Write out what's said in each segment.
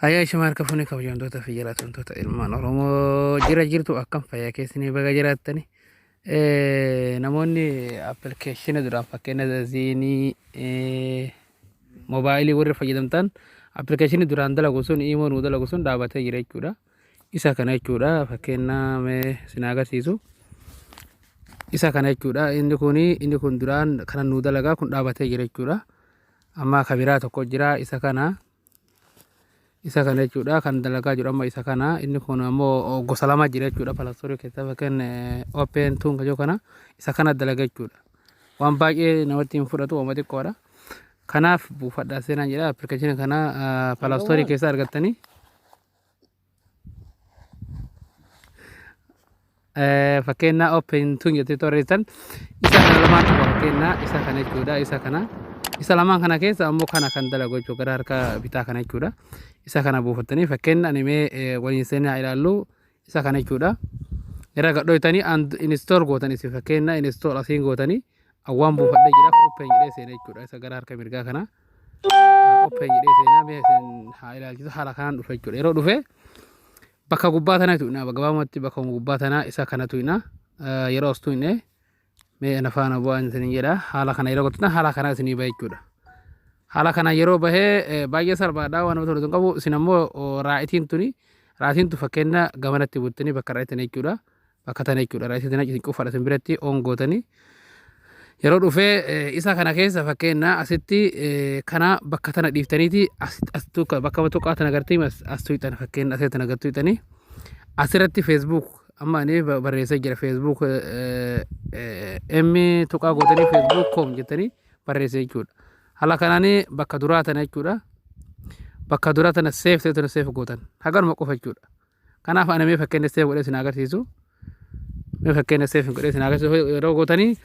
Hayya ishee kafune kabajamtoota fi jaallatamtoota ilmaan Oromoo jirtu akkam fayyaa keessanii baga jiraattani. Namoonni appilikeeshina duraan fakkeenya ziinii moobaayilii warri fayyadamtan appilikeeshinii duraan dalagu sun imoo nuu dalagu sun dhaabatee jira jechuudha. Isa kana jechuudha fakkeenya mee sin agarsiisu. Isa kana jechuudha inni kun duraan kana nuu dalagaa kun dhaabatee jira jechuudha. Amma kabiraa tokko jira isa kana jechuudha kan dalagaa jiru amma isa kana inni kun ammoo gosa lama jira jechuudha palastoorii keessaa fakkeenya open tun kajoo kana isa kana dalagaa jechuudha. Waan baay'ee namatti hin fudhatu waan xiqqoodha. Kanaaf buufadhaa seenaan jedha appilikeeshinii kana palastoorii keessaa argattanii fakkeenya open tun jettee torreessan isa kana lamaan fakkeenya isa kana jechuudha isa lamaan kana keessa ammoo kana kan dalagu jechuudha gara harka bitaa kana jechuudha. Isa kana buufattanii fakkeenya animee waliin seenaa ilaallu isa kana jechuudha. Yeroo gadhootanii install gootanii si fakkeenya install asiin gootanii awwaan buufadhee jiraaf open jedhee seenaa jechuudha. Isa gara harka mirgaa kana open jedhee seenaa mee haa ilaalchisu haala kanaan dhufe jechuudha. Yeroo dhufe bakka gubbaa tanaa tu'ina gabaabumatti bakka gubbaa tanaa isa kana tu'ina yeroo as tu'ine mee nafaana bu'aan isin jedha haala kana yeroo gootana haala kana isin bahe jechuudha. Haala kana yeroo bahee baay'ee salphaadha waan nama tolatu qabu isin ammoo raa'itiin tu fakkeenya gamanatti buttanii bakka raa'itiin jechuudha. Bakka tana jechuudha raa'itiin tana isin quufadha isin biratti on gootanii yeroo dhufee isa kana keessa fakkeenya asitti kana bakka tana dhiiftaniiti asitti bakka tuqaa tana agartanii as tuqxan fakkeenya asirratti tana agartanii asirratti Facebook amma ani barreessee jira Facebook emmi tuqaa gootanii facebook.com jettanii barreessee jechuudha. Haala kanaan bakka duraa tana jechuudha. Bakka duraa tana seef gootan haganuma qofa jechuudha. Kanaaf ani mee fakkeenya seef godhee isin agarsiisu. Mee fakkeenya seef godhee isin agarsiisu yeroo gootanii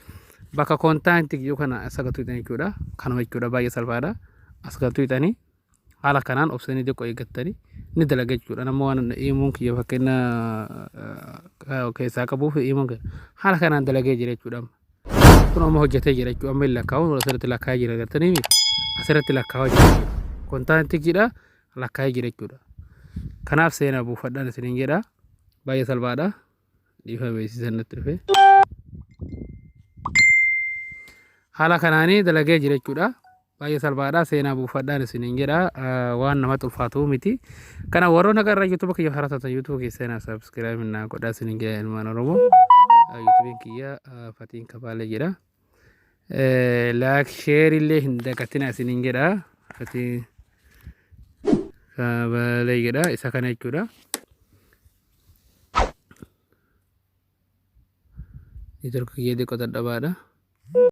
bakka kontaantii yookaan as gatu jechuudha. Kanuma jechuudha baay'ee salphaadha. As gatu haala kanaan obsanii xiqqoo eeggattanii ni dalaga jechuudha. Nama waan imuun kiyya fakkeenya keessaa qabuuf imuun haala kanaan dalagee jira jechuudha. Kun amma hojjetee jira jechuudha. Amma lakkaa'uun asirratti lakkaa'ee jira gartanii asirratti lakkaa'aa jira. Kontaantii jedha lakkaa'ee jira jechuudha. Kanaaf seenaa buufadhaan isiniin jedha. Baay'ee salphaadha. Dhiifa beeksisan natti dhufe. Haala kanaanii dalagee jira jechuudha. Baay'ee salphaadha seenaa buufadhaan isiniin jedha waan nama ulfaatu miti. Kana warroon agarra YouTube kiyya haratatan YouTube kiyya seenaa subscribe naa godhaa isiniin jedha ilmaan Oromoo. YouTube kiyya Fatiin Kabaalee jedha. Like share illee hin dagatina isiniin jedha. Fatiin Kabaalee jedha isa kana jechuudha. Network kiyya xiqqoo dadhabaadha.